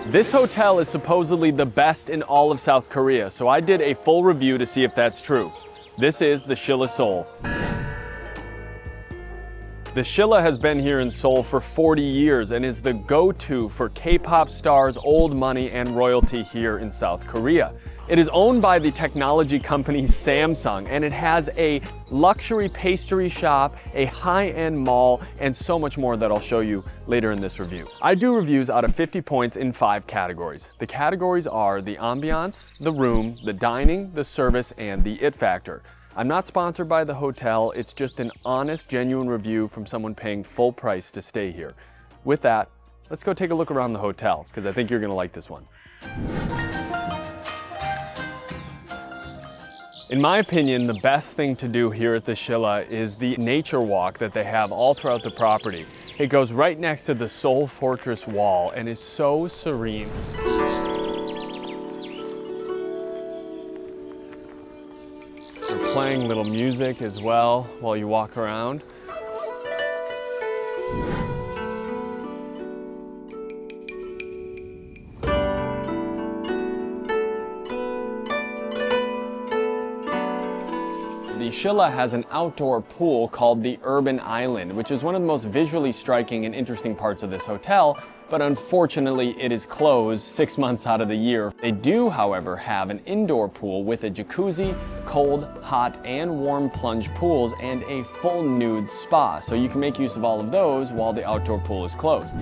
This hotel is supposedly the best in all of South Korea, so I did a full review to see if that's true. This is the SHILLA Seoul. The SHILLA has been here in Seoul for 40 years and is the go-to for K-pop stars, old money, and royalty here in South Korea. It is owned by the technology company Samsung, and it has a luxury pastry shop, a high-end mall, and so much more that I'll show you later in this review. I do reviews out of 50 points in 5 categories. The categories are the ambiance, the room, the dining, the service, and the it factor. I'm not sponsored by the hotel, it's just an honest, genuine review from someone paying full price to stay here. With that, let's go take a look around the hotel, because I think you're gonna like this one. In my opinion, the best thing to do here at the SHILLA is the nature walk that they have all throughout the property. It goes right next to the Seoul Fortress wall and is so serene. They're playing little music as well while you walk around. The SHILLA has an outdoor pool called the Urban Island, which is one of the most visually striking and interesting parts of this hotel, but unfortunately it is closed 6 months out of the year. They do, however, have an indoor pool with a jacuzzi, cold, hot, and warm plunge pools, and a full nude spa, so you can make use of all of those while the outdoor pool is closed.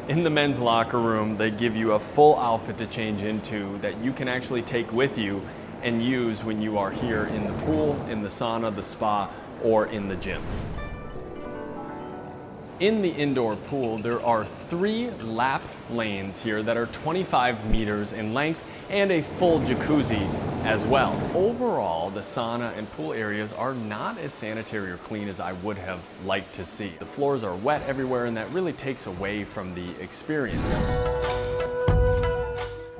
In the men's locker room, they give you a full outfit to change into that you can actually take with you and use when you are here in the pool, in the sauna, the spa, or in the gym. In the indoor pool, there are 3 lap lanes here that are 25 meters in length and a full jacuzzi as well. Overall, the sauna and pool areas are not as sanitary or clean as I would have liked to see. The floors are wet everywhere, and that really takes away from the experience.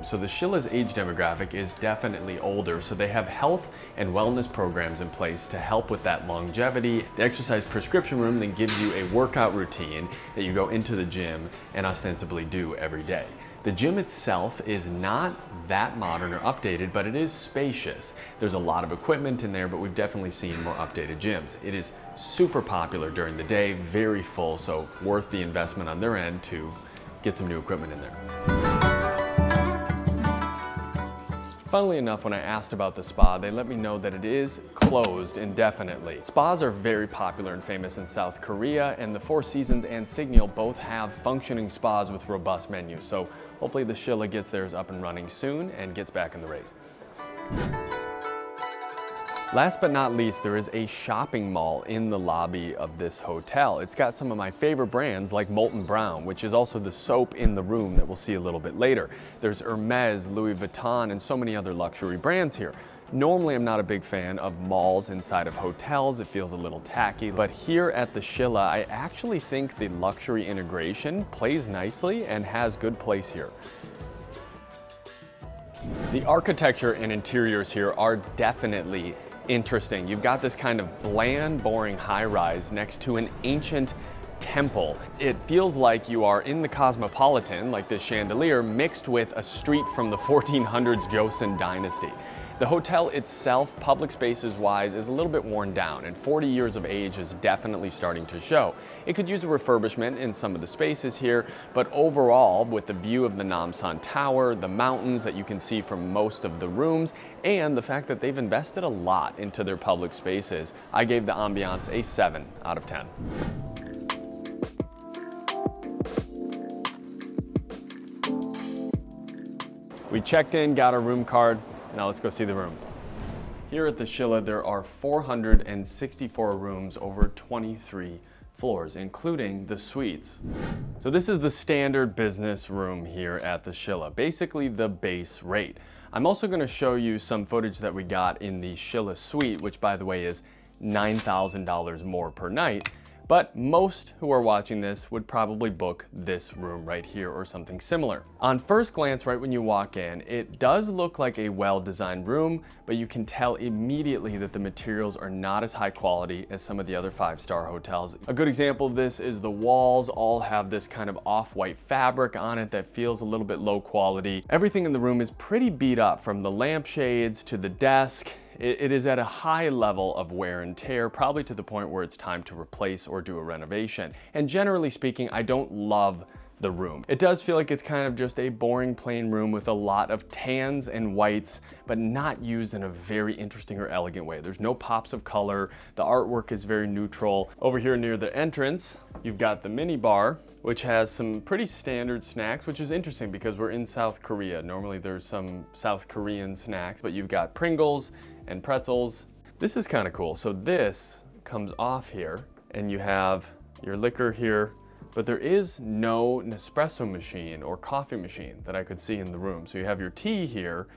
So the SHILLA's age demographic is definitely older, so they have health and wellness programs in place to help with that longevity. The exercise prescription room then gives you a workout routine that you go into the gym and ostensibly do every day. The gym itself is not that modern or updated, but it is spacious. There's a lot of equipment in there, but we've definitely seen more updated gyms. It is super popular during the day, very full, so worth the investment on their end to get some new equipment in there. Funnily enough, when I asked about the spa, they let me know that it is closed indefinitely. Spas are very popular and famous in South Korea, and the Four Seasons and Signal both have functioning spas with robust menus. So hopefully the SHILLA gets theirs up and running soon and gets back in the race. Last but not least, there is a shopping mall in the lobby of this hotel. It's got some of my favorite brands like Molton Brown, which is also the soap in the room that we'll see a little bit later. There's Hermes, Louis Vuitton, and so many other luxury brands here. Normally, I'm not a big fan of malls inside of hotels. It feels a little tacky, but here at the SHILLA, I actually think the luxury integration plays nicely and has good place here. The architecture and interiors here are definitely interesting. You've got this kind of bland, boring high-rise next to an ancient temple. It feels like you are in the Cosmopolitan, like this chandelier, mixed with a street from the 1400s Joseon dynasty. The hotel itself, public spaces wise, is a little bit worn down, and 40 years of age is definitely starting to show. It could use a refurbishment in some of the spaces here, but overall, with the view of the Namsan Tower, the mountains that you can see from most of the rooms, and the fact that they've invested a lot into their public spaces, I gave the ambiance a 7 out of 10. We checked in, got our room card. Now let's go see the room. Here at the SHILLA, there are 464 rooms over 23 floors, including the suites. So this is the standard business room here at the SHILLA, basically the base rate. I'm also going to show you some footage that we got in the SHILLA Suite, which by the way is $9,000 more per night. but most who are watching this would probably book this room right here or something similar. On first glance, right when you walk in, it does look like a well-designed room, but you can tell immediately that the materials are not as high quality as some of the other 5-star hotels. A good example of this is the walls all have this kind of off-white fabric on it that feels a little bit low quality. Everything in the room is pretty beat up, from the lampshades to the desk. It is at a high level of wear and tear, probably to the point where it's time to replace or do a renovation. And generally speaking, I don't love the room. It does feel like it's kind of just a boring plain room with a lot of tans and whites, but not used in a very interesting or elegant way. There's no pops of color. The artwork is very neutral. Over here near the entrance, you've got the mini bar, which has some pretty standard snacks, which is interesting because we're in South Korea. Normally there's some South Korean snacks, but you've got Pringles and pretzels. This is kind of cool. So this comes off here and you have your liquor here, but there is no Nespresso machine or coffee machine that I could see in the room. So you have your tea here,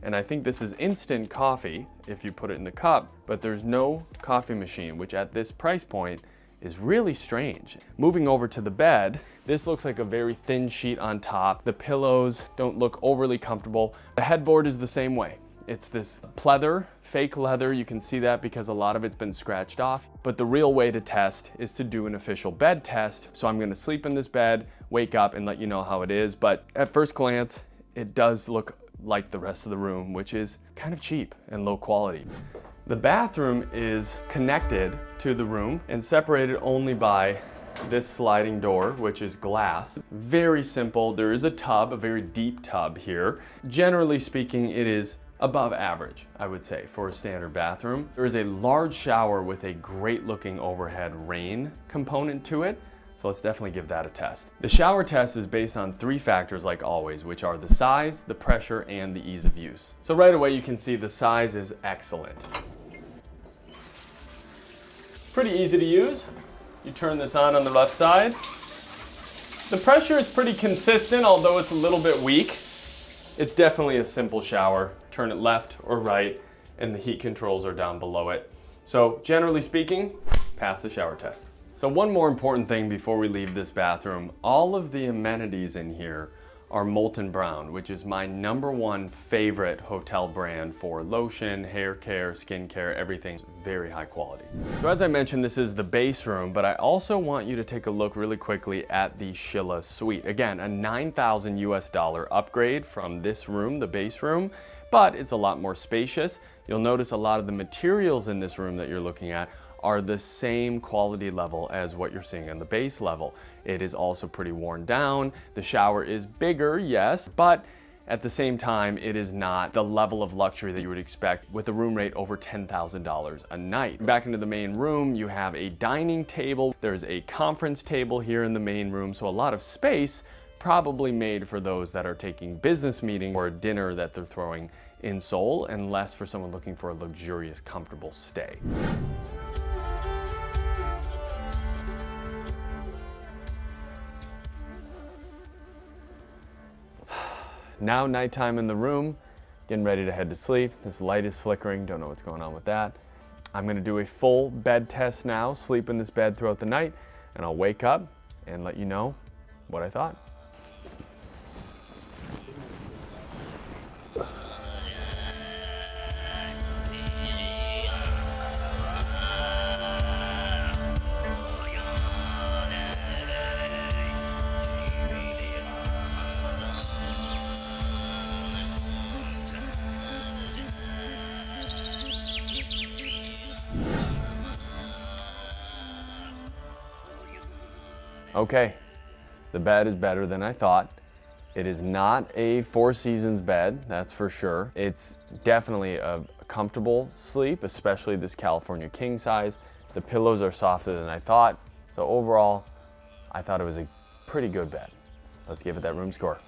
and I think this is instant coffee if you put it in the cup, but there's no coffee machine, which at this price point is really strange. Moving over to the bed, this looks like a very thin sheet on top. The pillows don't look overly comfortable. The headboard is the same way. It's this pleather, fake leather. You can see that because a lot of it's been scratched off. But the real way to test is to do an official bed test. So I'm gonna sleep in this bed, wake up, and let you know how it is. But at first glance, it does look like the rest of the room, which is kind of cheap and low quality. The bathroom is connected to the room and separated only by this sliding door, which is glass. Very simple. There is a tub, a very deep tub here. Generally speaking, it is above average, I would say, for a standard bathroom. There is a large shower with a great looking overhead rain component to it. So let's definitely give that a test. The shower test is based on 3 factors like always, which are the size, the pressure, and the ease of use. So right away you can see the size is excellent. Pretty easy to use. You turn this on the left side. The pressure is pretty consistent, although it's a little bit weak. It's definitely a simple shower. Turn it left or right, and the heat controls are down below it. So generally speaking, pass the shower test. So one more important thing before we leave this bathroom, all of the amenities in here are Molten Brown, which is my #1 favorite hotel brand for lotion, hair care, skin care, everything's very high quality. So as I mentioned, this is the base room, but I also want you to take a look really quickly at the SHILLA Suite. Again, a $9,000 US upgrade from this room, the base room, but it's a lot more spacious. You'll notice a lot of the materials in this room that you're looking at are the same quality level as what you're seeing on the base level. It is also pretty worn down. The shower is bigger, yes, but at the same time, it is not the level of luxury that you would expect with a room rate over $10,000 a night. Back into the main room, you have a dining table. There's a conference table here in the main room, so a lot of space, probably made for those that are taking business meetings or a dinner that they're throwing in Seoul, and less for someone looking for a luxurious, comfortable stay. Now nighttime in the room, getting ready to head to sleep. This light is flickering, don't know what's going on with that. I'm gonna do a full bed test now, sleep in this bed throughout the night, and I'll wake up and let you know what I thought. Okay, the bed is better than I thought. It is not a Four Seasons bed, that's for sure. It's definitely a comfortable sleep, especially this California king size. The pillows are softer than I thought. So overall, I thought it was a pretty good bed. Let's give it that room score.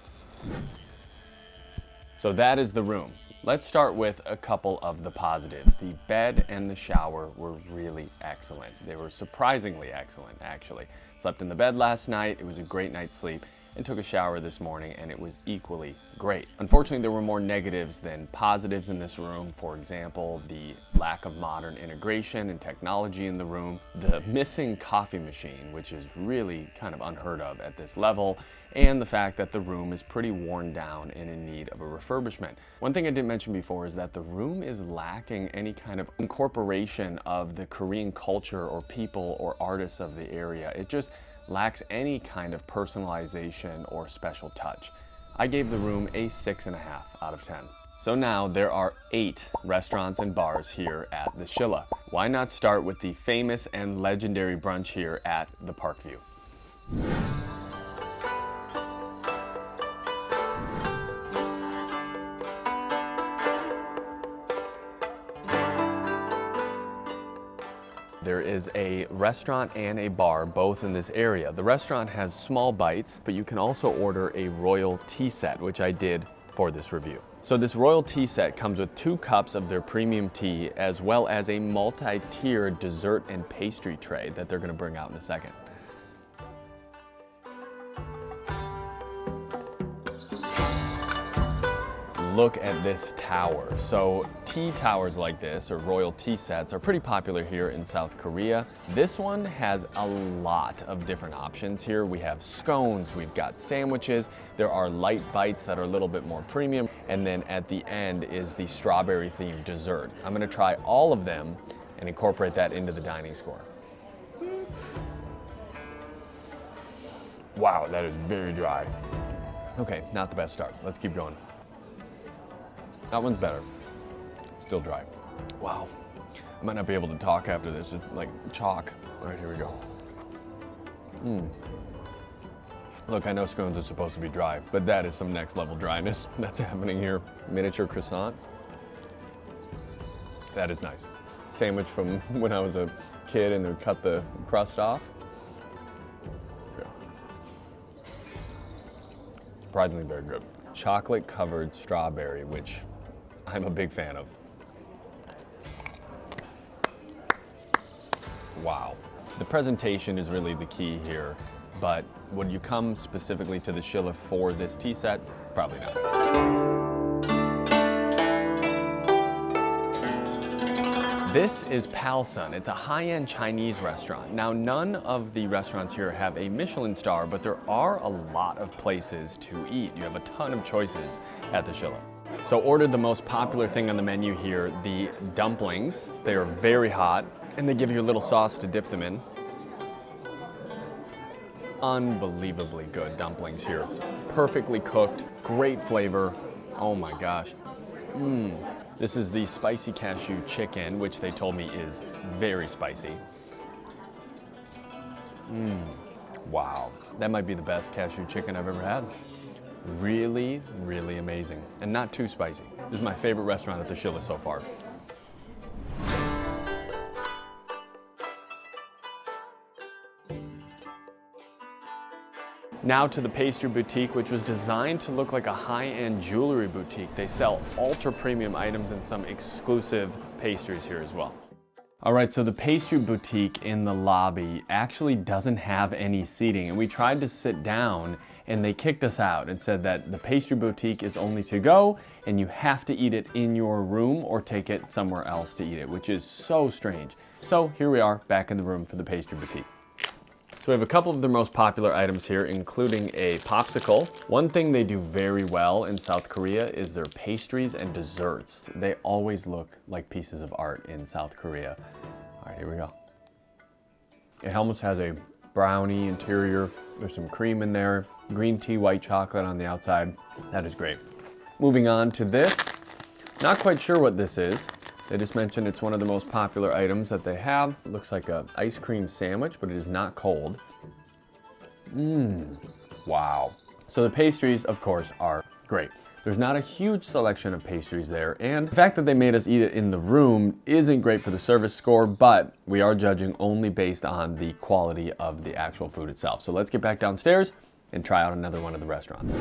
So that is the room. Let's start with a couple of the positives. The bed and the shower were really excellent. They were surprisingly excellent, actually. Slept in the bed last night. It was a great night's sleep. and took a shower this morning, and it was equally great. Unfortunately, there were more negatives than positives in this room. For example, the lack of modern integration and technology in the room, the missing coffee machine, which is really kind of unheard of at this level, and the fact that the room is pretty worn down and in need of a refurbishment. One thing I didn't mention before is that the room is lacking any kind of incorporation of the Korean culture or people or artists of the area. It just lacks any kind of personalization or special touch. I gave the room a 6.5 out of 10. So now there are 8 restaurants and bars here at the SHILLA. Why not start with the famous and legendary brunch here at the Parkview? There is a restaurant and a bar both in this area. The restaurant has small bites, but you can also order a royal tea set, which I did for this review. So this royal tea set comes with 2 cups of their premium tea, as well as a multi-tiered dessert and pastry tray that they're gonna bring out in a second. Look at this tower. So tea towers like this, or royal tea sets, are pretty popular here in South Korea. This one has a lot of different options here. We have scones, we've got sandwiches, there are light bites that are a little bit more premium, and then at the end is the strawberry themed dessert. I'm gonna try all of them and incorporate that into the dining score. Wow, that is very dry. Okay, not the best start. Let's keep going. That one's better. Still dry. Wow. I might not be able to talk after this. It's like chalk. All right, here we go. Look, I know scones are supposed to be dry, but that is some next level dryness that's happening here. Miniature croissant. That is nice. Sandwich from when I was a kid and they would cut the crust off. Yeah. Surprisingly very good. Chocolate covered strawberry, which I'm a big fan of. Wow. The presentation is really the key here, but would you come specifically to the SHILLA for this tea set? Probably not. This is Palsun. It's a high-end Chinese restaurant. Now, none of the restaurants here have a Michelin star, but there are a lot of places to eat. You have a ton of choices at the SHILLA. So ordered the most popular thing on the menu here, the dumplings. They are very hot, and they give you a little sauce to dip them in. Unbelievably good dumplings here. Perfectly cooked, great flavor. Oh my gosh. This is the spicy cashew chicken, which they told me is very spicy. Wow. That might be the best cashew chicken I've ever had. Really, really amazing. And not too spicy. This is my favorite restaurant at the SHILLA so far. Now to the pastry boutique, which was designed to look like a high-end jewelry boutique. They sell ultra-premium items and some exclusive pastries here as well. All right, so the pastry boutique in the lobby actually doesn't have any seating, and we tried to sit down and they kicked us out and said that the pastry boutique is only to go and you have to eat it in your room or take it somewhere else to eat it, which is so strange. So here we are back in the room for the pastry boutique. So we have a couple of the most popular items here, including a popsicle. One thing they do very well in South Korea is their pastries and desserts. They always look like pieces of art in South Korea. All right, here we go. It almost has a brownie interior. There's some cream in there. Green tea, white chocolate on the outside. That is great. Moving on to this. Not quite sure what this is. They just mentioned it's one of the most popular items that they have. It looks like an ice cream sandwich, but it is not cold. Wow. So the pastries, of course, are great. There's not a huge selection of pastries there, and the fact that they made us eat it in the room isn't great for the service score, but we are judging only based on the quality of the actual food itself. So let's get back downstairs and try out another one of the restaurants.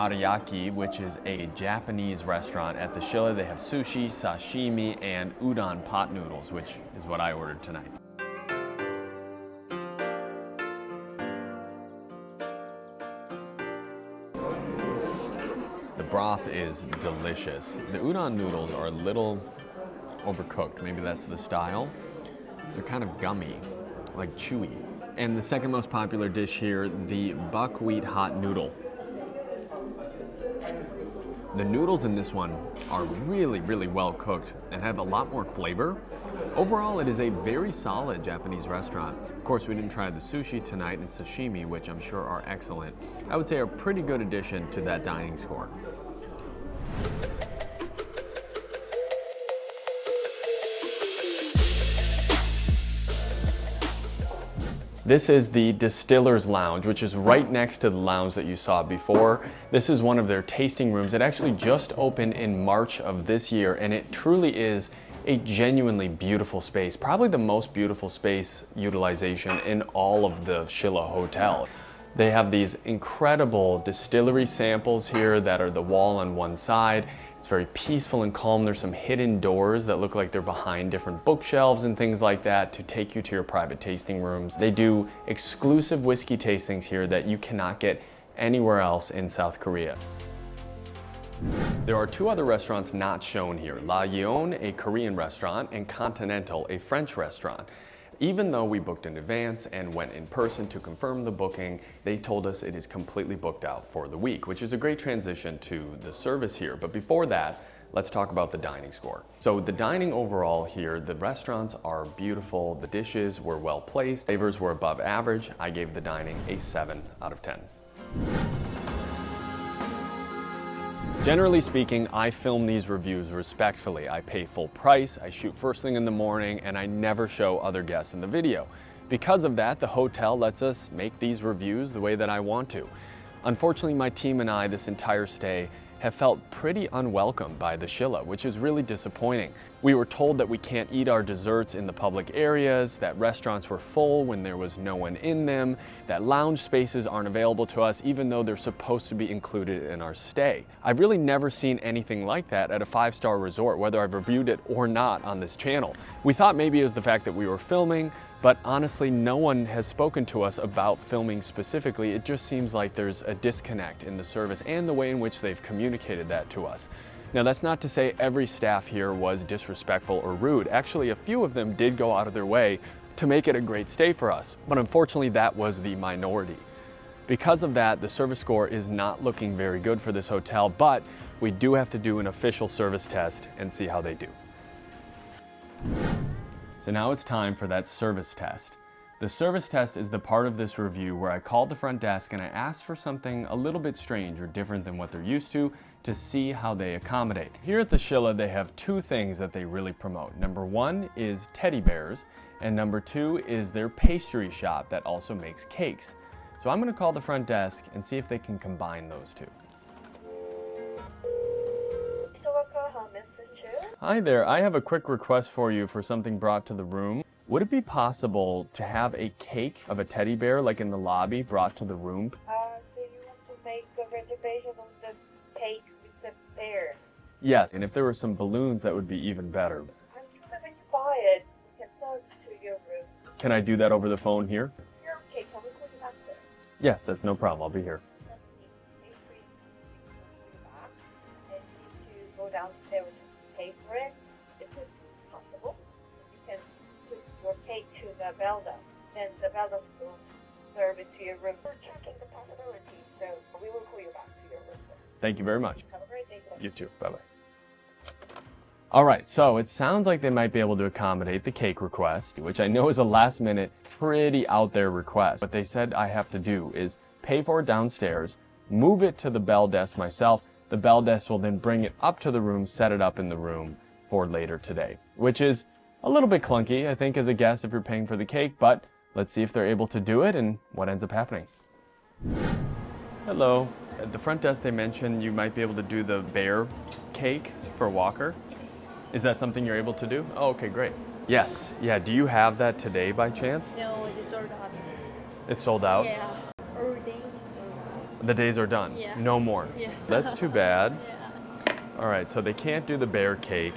Ariake, which is a Japanese restaurant at the SHILLA. They have sushi, sashimi, and udon pot noodles, which is what I ordered tonight. The broth is delicious. The udon noodles are a little overcooked. Maybe that's the style. They're kind of gummy, like chewy. And the second most popular dish here, the buckwheat hot noodle. The noodles in this one are really, really well cooked and have a lot more flavor. Overall, it is a very solid Japanese restaurant. Of course, we didn't try the sushi tonight and sashimi, which I'm sure are excellent. I would say a pretty good addition to that dining score. This is the Distiller's Lounge, which is right next to the lounge that you saw before. This is one of their tasting rooms. It actually just opened in March of this year, and it truly is a genuinely beautiful space, probably the most beautiful space utilization in all of the SHILLA hotel. They have these incredible distillery samples here that are the wall on one side. It's very peaceful and calm. There's some hidden doors that look like they're behind different bookshelves and things like that to take you to your private tasting rooms. They do exclusive whiskey tastings here that you cannot get anywhere else in South Korea. There are two other restaurants not shown here, La Yeon, a Korean restaurant, and Continental, a French restaurant. Even though we booked in advance and went in person to confirm the booking, they told us it is completely booked out for the week, which is a great transition to the service here. But before that, let's talk about the dining score. So the dining overall here, the restaurants are beautiful, the dishes were well placed, flavors were above average. I gave the dining a 7 out of 10. Generally speaking, I film these reviews respectfully. I pay full price, I shoot first thing in the morning, and I never show other guests in the video. Because of that, the hotel lets us make these reviews the way that I want to. Unfortunately, my team and I this entire stay have felt pretty unwelcome by the SHILLA, which is really disappointing. We were told that we can't eat our desserts in the public areas, that restaurants were full when there was no one in them, that lounge spaces aren't available to us even though they're supposed to be included in our stay. I've really never seen anything like that at a 5-star resort, whether I've reviewed it or not on this channel. We thought maybe it was the fact that we were filming, but honestly, no one has spoken to us about filming specifically. It just seems like there's a disconnect in the service and the way in which they've communicated that to us. Now, that's not to say every staff here was disrespectful or rude. Actually, a few of them did go out of their way to make it a great stay for us, but unfortunately, that was the minority. Because of that, the service score is not looking very good for this hotel, but we do have to do an official service test and see how they do. So now it's time for that service test. The service test is the part of this review where I called the front desk and I asked for something a little bit strange or different than what they're used to see how they accommodate. Here at the SHILLA, they have two things that they really promote. Number one is teddy bears, and number two is their pastry shop that also makes cakes. So I'm gonna call the front desk and see if they can combine those two. Hi there, I have a quick request for you for something brought to the room. Would it be possible to have a cake of a teddy bear, like in the lobby, brought to the room? So you want to make a reservation on the cake with the bear? Yes, and if there were some balloons, that would be even better. I'm sure when you buy it, you can send it to your room. Can I do that over the phone here? You're okay, can we call you back there? Yes, that's no problem, I'll be here. Let me make sure you back. And you need to go downstairs and pay for it. If it's possible, you can put your cake to the bell desk. Then the bell desk will serve it to your room. We're checking the possibility, so we will call you back to your room. Thank you very much. Have a great day. You too, bye-bye. All right, so it sounds like they might be able to accommodate the cake request, which I know is a last minute, pretty out there request. What they said I have to do is pay for it downstairs, move it to the bell desk myself. The bell desk will then bring it up to the room, set it up in the room for later today, which is a little bit clunky, I think, as a guest if you're paying for the cake, but let's see if they're able to do it and what ends up happening. Hello. At the front desk, they mentioned you might be able to do the bear cake for Walker. Is that something you're able to do? Oh, okay, great. Yes, yeah, do you have that today by chance? No, it's sold out. It's sold out? Yeah, all day sold The days are done. Yeah. No more. Yeah. That's too bad. Yeah. All right, so they can't do the bear cake,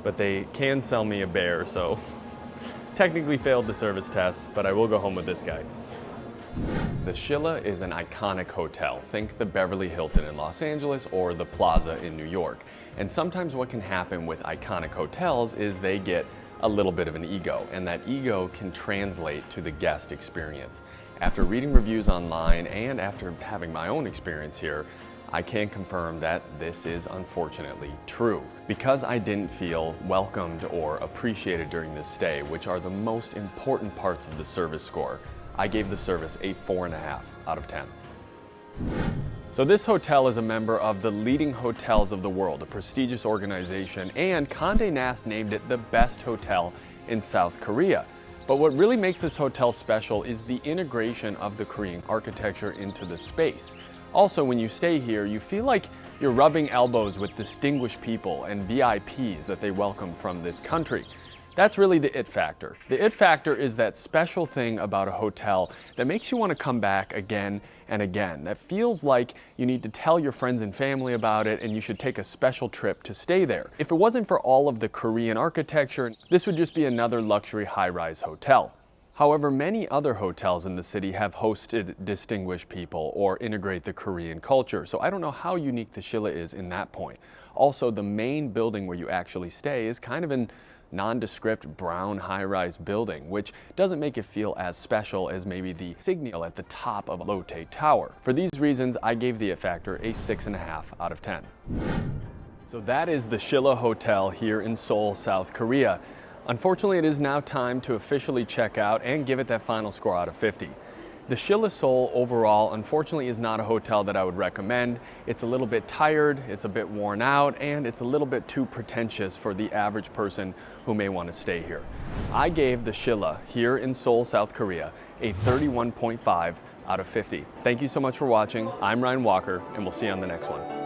but they can sell me a bear, so technically failed the service test, but I will go home with this guy. The SHILLA is an iconic hotel. Think the Beverly Hilton in Los Angeles or the Plaza in New York. And sometimes what can happen with iconic hotels is they get a little bit of an ego, and that ego can translate to the guest experience. After reading reviews online and after having my own experience here, I can confirm that this is unfortunately true. Because I didn't feel welcomed or appreciated during this stay, which are the most important parts of the service score, I gave the service a 4.5 out of 10. So this hotel is a member of the Leading Hotels of the World, a prestigious organization, and Condé Nast named it the best hotel in South Korea. But what really makes this hotel special is the integration of the Korean architecture into the space. Also, when you stay here, you feel like you're rubbing elbows with distinguished people and VIPs that they welcome from this country. That's really the it factor. The it factor is that special thing about a hotel that makes you want to come back again and again. That feels like you need to tell your friends and family about it and you should take a special trip to stay there. If it wasn't for all of the Korean architecture, this would just be another luxury high-rise hotel. However, many other hotels in the city have hosted distinguished people or integrate the Korean culture, so I don't know how unique the SHILLA is in that point. Also, the main building where you actually stay is kind of an nondescript brown high-rise building, which doesn't make it feel as special as maybe the signal at the top of Lotte Tower. For these reasons, I gave the it factor a 6.5 out of 10. So that is the SHILLA Hotel here in Seoul, South Korea. Unfortunately, it is now time to officially check out and give it that final score out of 50. The SHILLA Seoul overall, unfortunately, is not a hotel that I would recommend. It's a little bit tired, it's a bit worn out, and it's a little bit too pretentious for the average person who may want to stay here. I gave the SHILLA here in Seoul, South Korea, a 31.5 out of 50. Thank you so much for watching. I'm Ryan Walker, and we'll see you on the next one.